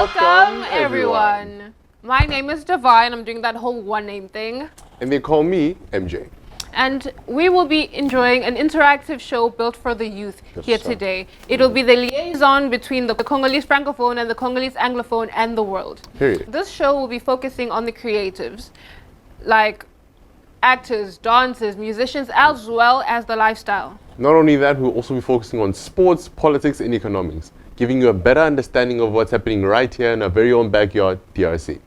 Welcome, everyone. My name is Divine. I'm doing that whole one name thing. And they call me MJ. And we will be enjoying an interactive show built for the youth here today. It will be the liaison between the Congolese Francophone and the Congolese Anglophone and the world. Period. This show will be focusing on the creatives, like actors, dancers, musicians, as well as the lifestyle. Not only that, we'll also be focusing on sports, politics, and economics, giving you a better understanding of what's happening right here in our very own backyard, DRC.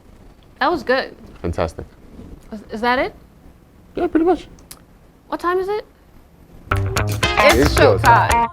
That was good. Fantastic. Is that it? Yeah, pretty much. What time is it? It's showtime.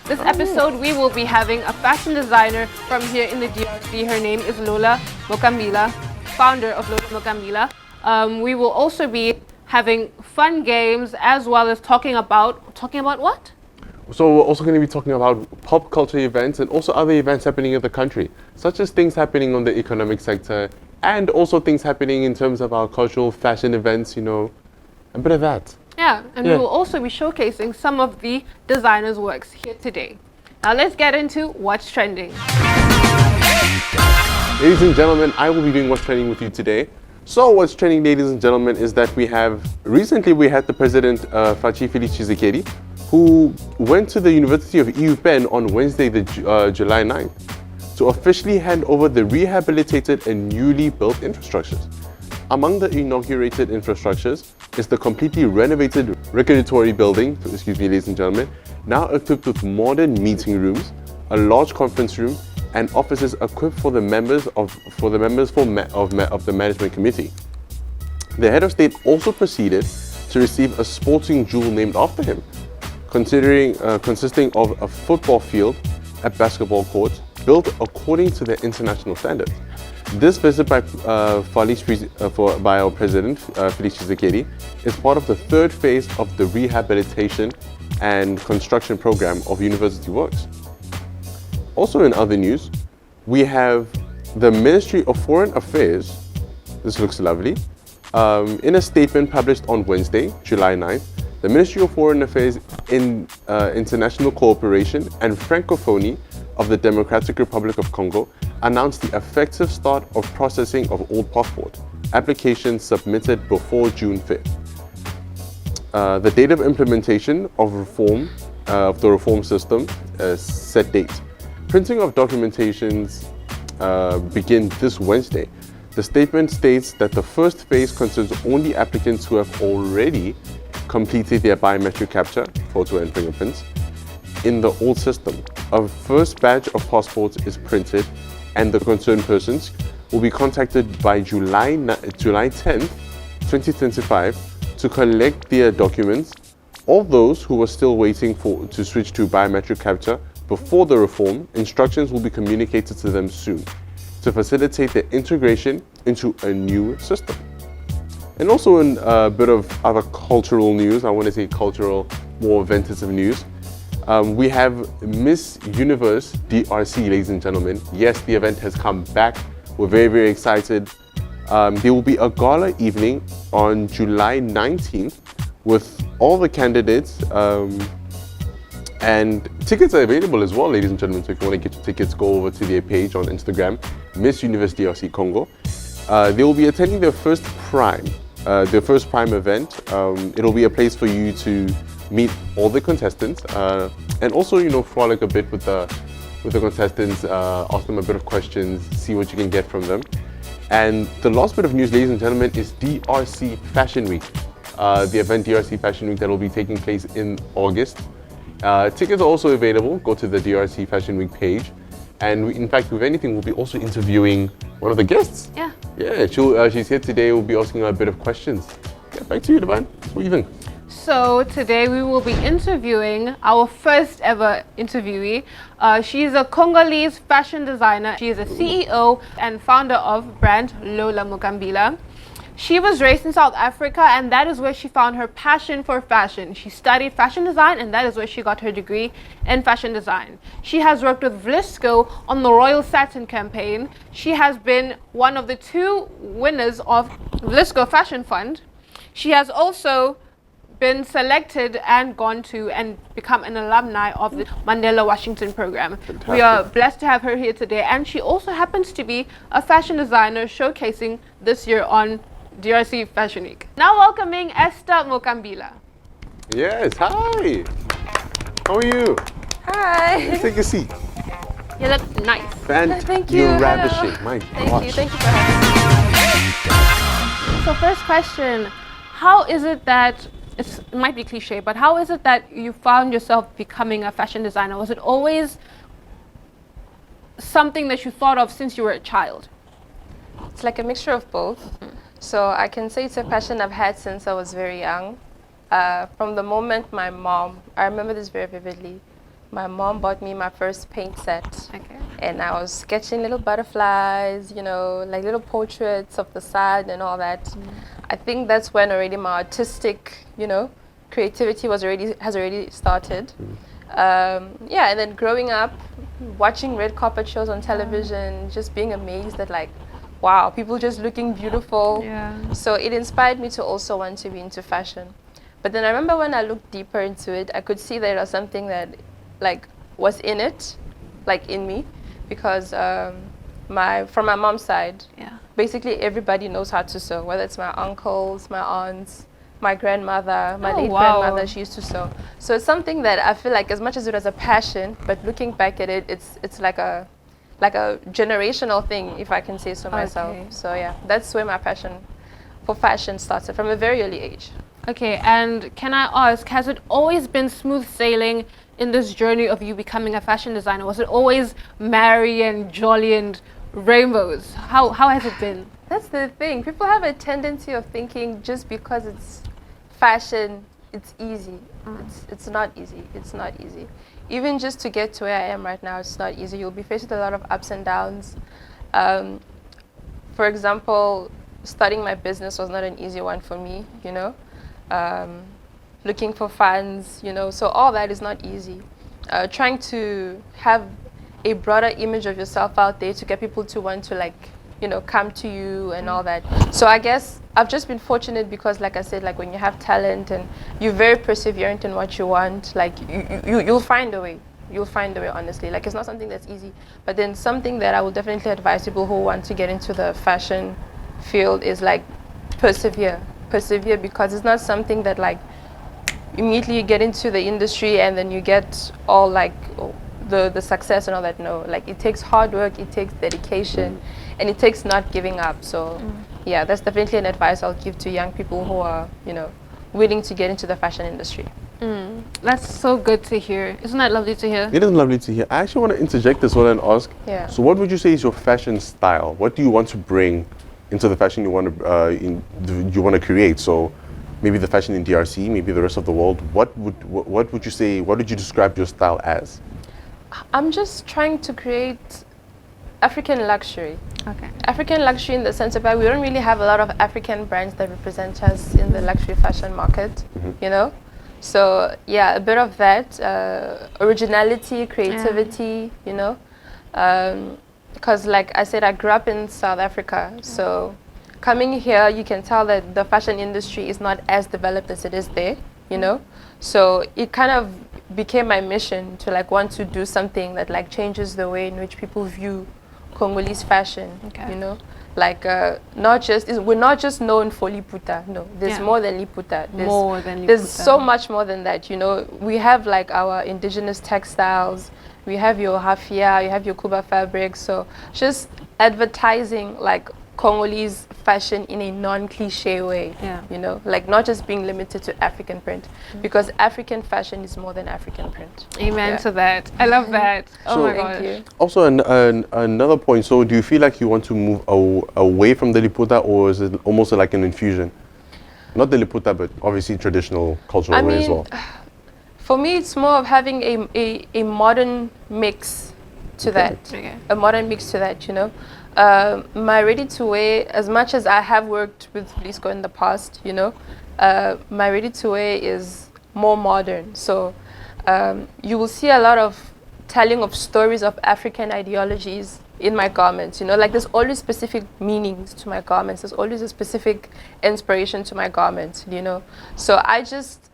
This episode, we will be having a fashion designer from here in the DRC. Her name is Lola Mokambila, founder of Lola Mokambila. We will also be having fun games as well as talking about what? So we're also going to be talking about pop culture events and also other events happening in the country, such as things happening on the economic sector and also things happening in terms of our cultural fashion events, you know, a bit of that. Yeah, and we will also be showcasing some of the designers' works here today. Now let's get into what's trending. Ladies and gentlemen, I will be doing what's trending with you today. So what's trending, ladies and gentlemen, is that recently we had the president, Fachi Felix Tshisekedi, who went to the University of EU Penn on Wednesday, July 9th, to officially hand over the rehabilitated and newly built infrastructures. Among the inaugurated infrastructures is the completely renovated Recreatory building, ladies and gentlemen, now equipped with modern meeting rooms, a large conference room, and offices equipped for the members of the management committee. The head of state also proceeded to receive a sporting jewel named after him, consisting of a football field, a basketball court, built according to the international standards. This visit by our president, Felix Tshisekedi, is part of the third phase of the rehabilitation and construction program of University Works. Also in other news, we have the Ministry of Foreign Affairs, this looks lovely, in a statement published on Wednesday, July 9th, the Ministry of Foreign Affairs in International Cooperation and Francophonie of the Democratic Republic of Congo announced the effective start of processing of all passport applications submitted before June 5th. The date of implementation of the reform system set date. Printing of documentations begin this Wednesday. The statement states that the first phase concerns only applicants who have already completed their biometric capture, photo and fingerprints, in the old system. A first batch of passports is printed and the concerned persons will be contacted by July 10th, 2025 to collect their documents. All those who are still waiting to switch to biometric capture before the reform, instructions will be communicated to them soon to facilitate the integration into a new system. And also in a bit of other cultural news, I want to say cultural, more eventative news. We have Miss Universe DRC, ladies and gentlemen. Yes, the event has come back. We're very, very excited. There will be a gala evening on July 19th with all the candidates. And tickets are available as well, ladies and gentlemen. So if you want to get your tickets, go over to their page on Instagram, Miss Universe DRC Congo. They will be attending their first Prime event. It'll be a place for you to meet all the contestants and also, you know, frolic a bit with the contestants, ask them a bit of questions, see what you can get from them. And the last bit of news, ladies and gentlemen, is DRC Fashion Week. The event DRC Fashion Week that will be taking place in August. Tickets are also available. Go to the DRC Fashion Week page And in fact, if anything, we'll be also interviewing one of the guests. Yeah. Yeah, she's here today. We'll be asking her a bit of questions. Yeah, back to you, Divine. What do you think? So today we will be interviewing our first ever interviewee. She's a Congolese fashion designer. She is a CEO and founder of brand Lola Mokambila. She was raised in South Africa, and that is where she found her passion for fashion. She studied fashion design, and that is where she got her degree in fashion design. She has worked with Vlisco on the Royal Satin campaign. She has been one of the 2 winners of Vlisco Fashion Fund. She has also been selected and gone to and become an alumni of the Mandela Washington program. Fantastic. We are blessed to have her here today, and she also happens to be a fashion designer showcasing this year on DRC Fashion Week. Now welcoming Esther Mokambila. Yes, hi. How are you? Hi. Take a seat. You look nice. Thank you. You're Hello. ravishing. My gosh. Thank you for having me. So first question, how is it that, it might be cliche, but how is it that you found yourself becoming a fashion designer? Was it always something that you thought of since you were a child? It's like a mixture of both. So I can say it's a passion I've had since I was very young. From the moment my mom, I remember this very vividly, my mom bought me my first paint set. Okay. And I was sketching little butterflies, you know, like little portraits of the sun and all that. I think that's when already my artistic, you know, creativity has already started. Yeah, and then growing up, watching red carpet shows on television, just being amazed at like, wow, people just looking beautiful. Yeah. So it inspired me to also want to be into fashion. But then I remember when I looked deeper into it, I could see there was something that like was in it, like in me, because from my mom's side, Yeah. basically everybody knows how to sew, whether it's my uncles, my aunts, my grandmother, my Oh, late wow. grandmother, she used to sew. So it's something that I feel like as much as it was a passion, but looking back at it, it's like a generational thing, if I can say so myself. Okay. So yeah, that's where my passion for fashion started from a very early age. Okay, and can I ask, has it always been smooth sailing in this journey of you becoming a fashion designer? Was it always merry and jolly and rainbows? How has it been? That's the thing. People have a tendency of thinking just because it's fashion, it's easy. It's not easy. It's not easy. Even just to get to where I am right now, it's not easy. You'll be faced with a lot of ups and downs. For example, starting my business was not an easy one for me, you know. Looking for funds, you know, so all that is not easy. Trying to have a broader image of yourself out there to get people to want to like, you know, come to you and all that. So I guess I've just been fortunate because, like I said, like when you have talent and you're very perseverant in what you want, like you'll find a way. You'll find a way, honestly. Like it's not something that's easy. But then something that I would definitely advise people who want to get into the fashion field is like persevere. Persevere, because it's not something that like immediately you get into the industry and then you get all like the success and all that. No, like it takes hard work, it takes dedication, and it takes not giving up. So yeah, that's definitely an advice I'll give to young people who are, you know, willing to get into the fashion industry. That's so good to hear. Isn't that lovely to hear? It is lovely to hear. I actually want to interject as well and ask, Yeah. so what would you say is your fashion style? What do you want to bring into the fashion you want to create? So maybe the fashion in DRC, maybe the rest of the world. What would you say, what would you describe your style as? I'm just trying to create African luxury. Okay. African luxury in the sense of that we don't really have a lot of African brands that represent us in the luxury fashion market, you know? So yeah, a bit of that, originality, creativity, you know? Because like I said, I grew up in South Africa, so coming here, you can tell that the fashion industry is not as developed as it is there, you know? So it kind of became my mission to like want to do something that like changes the way in which people view Congolese fashion, you know? Like we're not just known for Liputa, no, there's more than Liputa. There's so much more than that, you know? We have like our indigenous textiles, we have your hafia, you have your Kuba fabric, so just advertising like Congolese fashion in a non-cliche way. Yeah. You know, like not just being limited to African print, because African fashion is more than African print. Amen Yeah. to that. I love that. Oh So- my Thank gosh. you. Also, another point. So, do you feel like you want to move away from the liputa, or is it almost like an infusion? Not the liputa, but obviously traditional cultural I way as mean, well. For me, it's more of having a modern mix to that. Okay. A modern mix to that, you know. My ready-to-wear, as much as I have worked with Flisco in the past, you know, my ready-to-wear is more modern. So you will see a lot of telling of stories of African ideologies in my garments, you know, like there's always specific meanings to my garments. There's always a specific inspiration to my garments, you know. So I just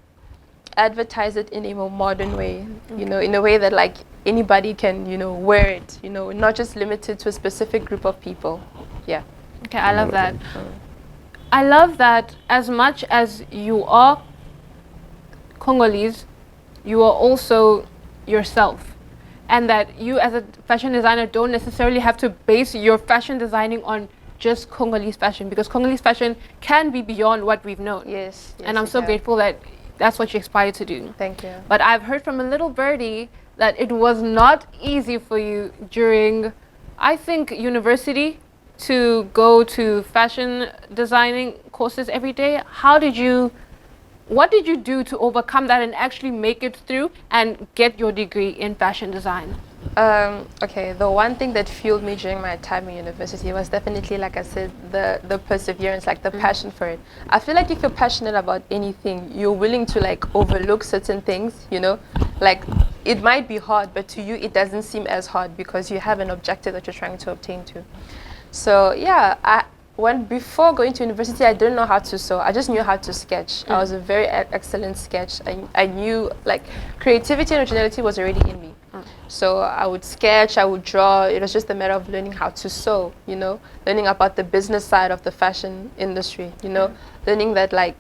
advertise it in a more modern way, you know, in a way that like anybody can, you know, wear it, you know, not just limited to a specific group of people. Yeah. Okay, I love that. I love that as much as you are Congolese, you are also yourself. And that you as a fashion designer don't necessarily have to base your fashion designing on just Congolese fashion, because Congolese fashion can be beyond what we've known. Yes. And I'm so grateful that that's what you aspire to do. Thank you. But I've heard from a little birdie that it was not easy for you during, I think, university to go to fashion designing courses every day. What did you do to overcome that and actually make it through and get your degree in fashion design? Okay, the one thing that fueled me during my time in university was definitely, like I said, the perseverance, like the passion for it. I feel like if you're passionate about anything, you're willing to like overlook certain things, you know? Like it might be hard, but to you it doesn't seem as hard because you have an objective that you're trying to obtain to. So yeah, before going to university, I didn't know how to sew. I just knew how to sketch. I was a very excellent sketch. I knew like creativity and originality was already in me. So I would sketch, I would draw. It was just a matter of learning how to sew, you know, learning about the business side of the fashion industry, you know, learning that like,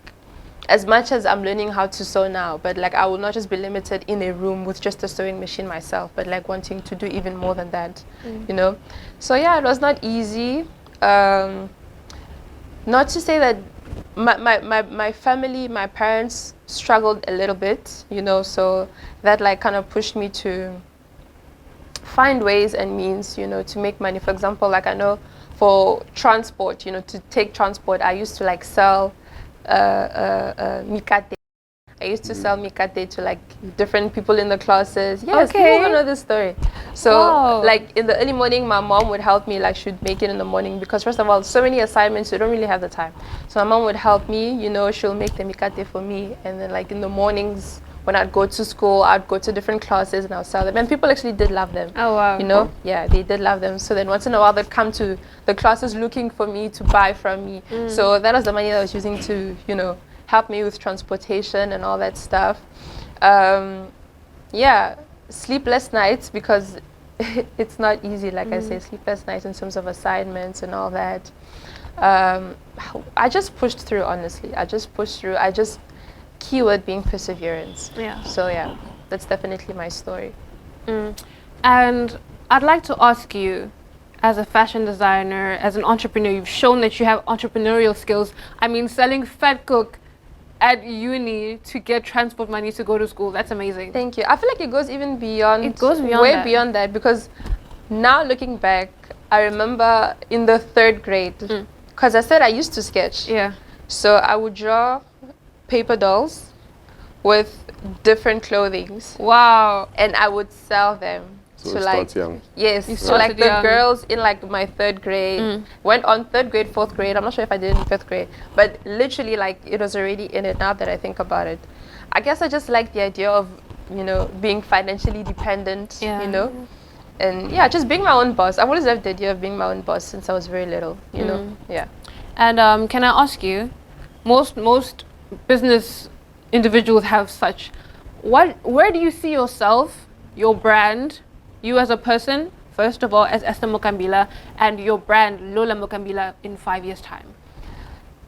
as much as I'm learning how to sew now, but like I will not just be limited in a room with just a sewing machine myself, but like wanting to do even more than that, you know. So yeah, it was not easy. Not to say that my family, my parents struggled a little bit, you know, so that like kind of pushed me to find ways and means, you know, to make money. For example, like I know for transport, you know, to take transport, I used to like sell mikate. I used to sell mikate to like different people in the classes. Yes, Okay. people don't know this story. So Wow. like in the early morning, my mom would help me, like she'd make it in the morning because first of all, so many assignments, you don't really have the time. So my mom would help me, you know, she'll make the mikate for me. And then like in the mornings when I'd go to school, I'd go to different classes and I'll sell them. And people actually did love them. Oh, wow. You know, yeah, they did love them. So then once in a while they'd come to the classes looking for me to buy from me. So that was the money that I was using to, you know, help me with transportation and all that stuff. Yeah, sleepless nights because it's not easy, like I say, sleepless nights in terms of assignments and all that. I just pushed through, honestly. I just pushed through. Keyword being perseverance. Yeah. So yeah, that's definitely my story. And I'd like to ask you, as a fashion designer, as an entrepreneur, you've shown that you have entrepreneurial skills. I mean, selling Fat Cook at uni to get transport money to go to school, that's amazing. Thank you. I feel like it goes even beyond. It goes beyond way that. beyond that, because now looking back, I remember in the 3rd grade, because I said I used to sketch. Yeah. So I would draw paper dolls with different clothings, Wow. and I would sell them So to it like starts young. yes, You so like started the young. girls in like my 3rd grade went on 3rd grade, 4th grade. I'm not sure if I did in 5th grade, but literally like it was already in it. Now that I think about it, I guess I just like the idea of, you know, being financially dependent. Yeah. You know, and yeah, just being my own boss. I've always loved the idea of being my own boss since I was very little. You know, yeah. And can I ask you, most business individuals have such. Where do you see yourself, your brand, you as a person, first of all, as Esther Mokambila, and your brand, Lola Mokambila, in 5 years' time?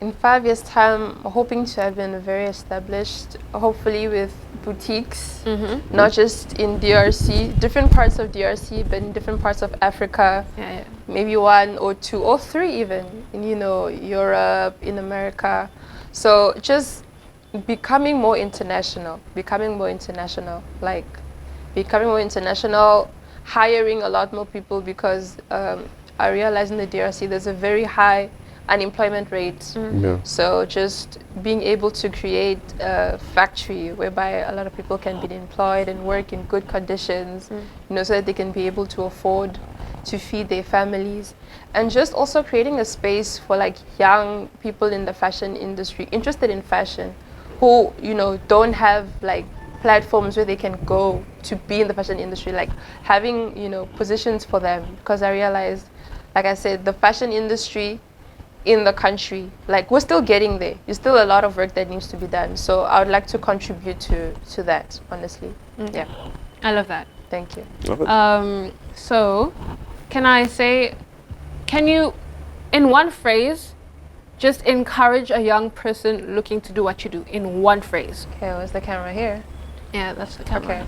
In 5 years' time, hoping to have been very established, hopefully with boutiques, not just in DRC, different parts of DRC, but in different parts of Africa. Yeah. Maybe 1 or 2 or 3 even, in, Europe, in America. So just becoming more international, hiring a lot more people, because I realize in the DRC there's a very high unemployment rate. Yeah. So just being able to create a factory whereby a lot of people can be employed and work in good conditions, so that they can be able to afford to feed their families. And just also creating a space for like young people in the fashion industry interested in fashion, who don't have like platforms where they can go to be in the fashion industry, like having positions for them. Because I realized, like I said, the fashion industry in the country, like we're still getting there. There's still a lot of work that needs to be done. So I would like to contribute to that, honestly. Yeah. I love that. Thank you. Love it. So, can you, in one phrase, just encourage a young person looking to do what you do in one phrase? Okay, where's the camera here? Yeah, that's the camera. Okay.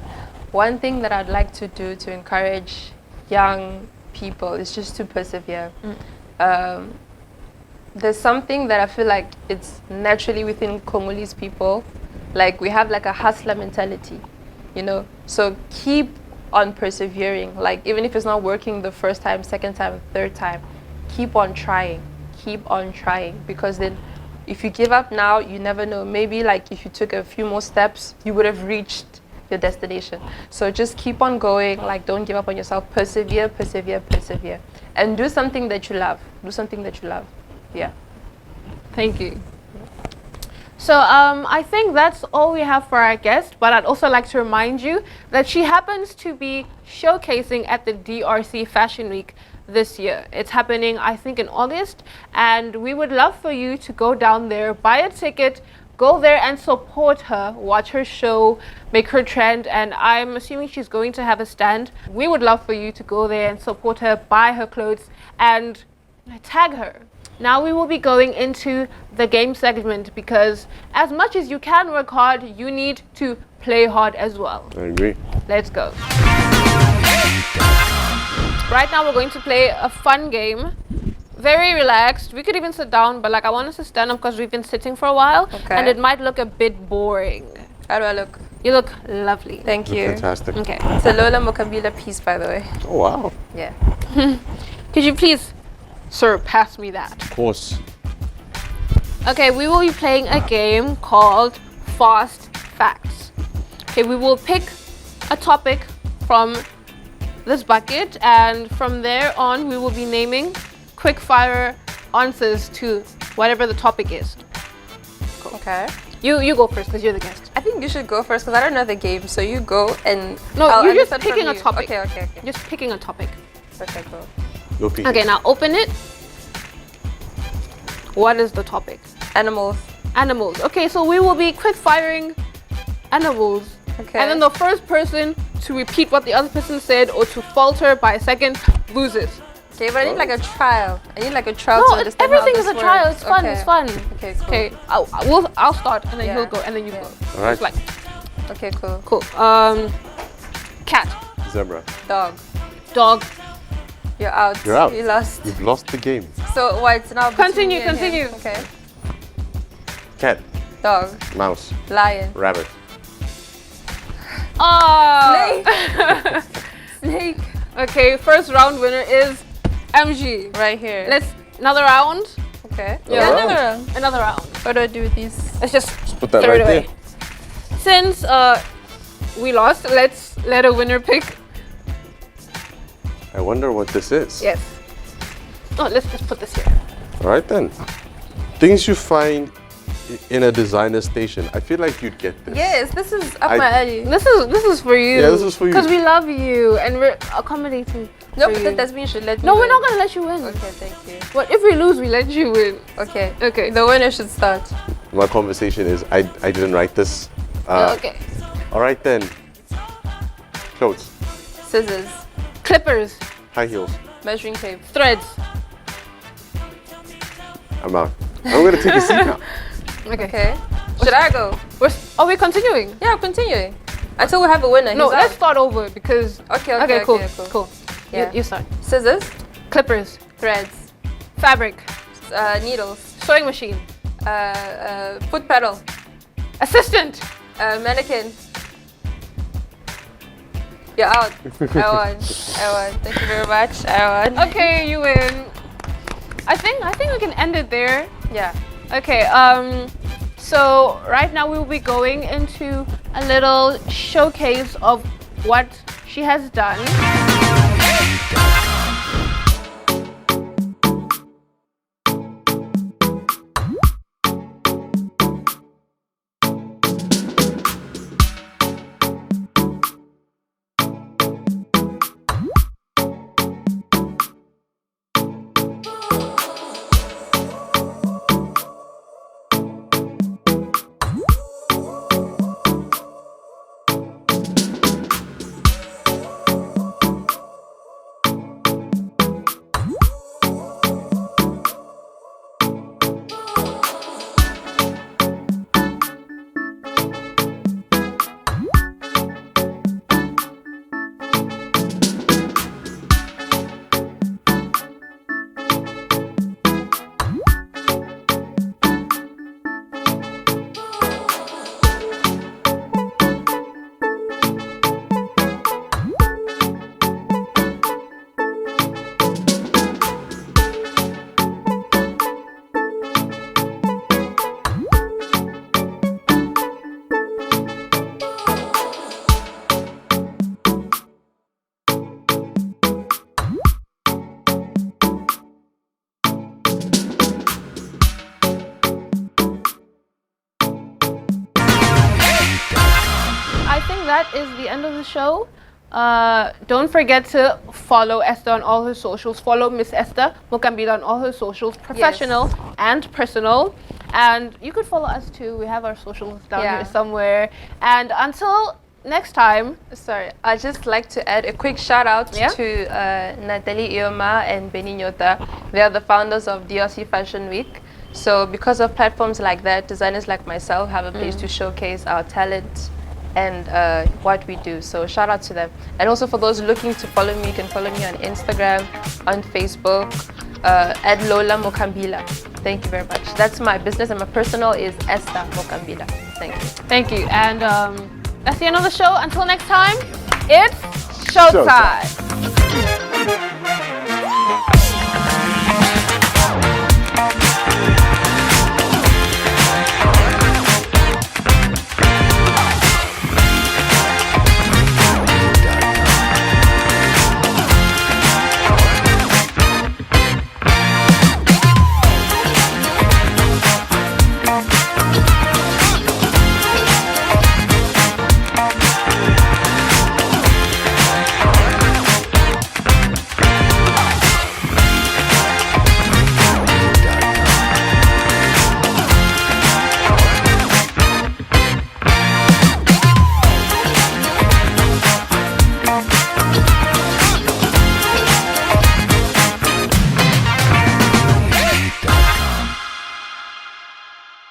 One thing that I'd like to do to encourage young people is just to persevere. There's something that I feel like it's naturally within Congolese people. Like we have like a hustler mentality, So keep on persevering. Like even if it's not working the first time, second time, third time, keep on trying. Because then if you give up now, you never know. Maybe like if you took a few more steps, you would have reached your destination. So just keep on going. Like don't give up on yourself. Persevere. And do something that you love. Yeah. Thank you. So I think that's all we have for our guest, but I'd also like to remind you that she happens to be showcasing at the DRC Fashion Week this year. It's happening, I think, in August, and we would love for you to go down there, buy a ticket, go there and support her, watch her show, make her trend, and I'm assuming she's going to have a stand. We would love for you to go there and support her, buy her clothes, and tag her. Now we will be going into the game segment, because as much as you can work hard, you need to play hard as well. I agree. Let's go. Right now we're going to play a fun game. Very relaxed. We could even sit down, but like I want us to stand up because we've been sitting for a while, and it might look a bit boring. How do I look? You look lovely. Thank you. Fantastic. Okay. It's a Lola Mokambila piece, by the way. Oh, wow. Yeah. Could you please, sir, pass me that? Of course. Okay, we will be playing a game called Fast Facts. Okay, we will pick a topic from this bucket, and from there on we will be naming quick fire answers to whatever the topic is. Cool. Okay. You go first because you're the guest. I think you should go first because I don't know the game. So you go and No, I'll you're just understand picking from a you. topic. Okay. Just picking a topic. Okay, cool. Go pick. Okay, now open it. What is the topic? Animals. Animals. Okay, so we will be quick firing animals. Okay. And then the first person to repeat what the other person said or to falter by a second loses. Okay, but I need like a trial. I need like a trial to No, understand everything how is this a trial. works. It's fun. Okay. It's fun. Okay, cool. Okay, I'll start and then Yeah. he'll go and then you Yeah. go. All right. It's like Okay, cool. cool. Cat, Zebra. Dog. dog. You're out. You're out. You lost. You've lost the game. So what? It's now between Continue, me and him. continue. Okay. Cat. Dog. Mouse. Lion. Rabbit. Oh. Snake. Okay, first round winner is MG. Right here. Let's another round. Okay. Yeah. Alright. Another round. Another round. What do I do with these? Let's just Put that throw right it away. there. Since we lost, let's let a winner pick. I wonder what this is. Yes. Oh, let's just put this here. All right then. Things you find in a designer station. I feel like you'd get this. Yes, this is up I- my alley. This is for you. Yeah, this is for you. Because we love you and we're accommodating. No, for but you. that doesn't mean you should let me No, we're win. not gonna let you win. Okay, thank you. But if we lose, we let you win. Okay. Okay. The winner should start. My conversation is I didn't write this. Okay. All right then. Clothes. Scissors. Clippers, High heels. Measuring tape. threads, I'm out. I'm gonna take a seat now. Okay. Should I go? Are we continuing? Yeah, continuing. Until we have a winner. No, He's let's out. start over because. Okay, cool. Yeah. You start. Scissors, Clippers, threads, fabric, needles, sewing machine, foot pedal, assistant. mannequin. You're out. I won. Thank you very much. I won. Okay, you win. I think we can end it there. Yeah. Okay, so right now we will be going into a little showcase of what she has done. I think that is the end of the show. Don't forget to follow Esther on all her socials. Follow Miss Esther Mokambila on all her socials, professional and personal. And you could follow us too. We have our socials down here somewhere. And until next time. Sorry, I'd just like to add a quick shout out Yeah? to Natalie Ioma and Benny Nyota. They are the founders of DRC Fashion Week. So because of platforms like that, designers like myself have a place to showcase our talent and what we do. So shout out to them. And also for those looking to follow me, you can follow me on Instagram, on Facebook, at Lola Mokambila. Thank you very much. That's my business, and my personal is Esther Mokambila. Thank you. Thank you. And that's the end of the show. Until next time, it's showtime.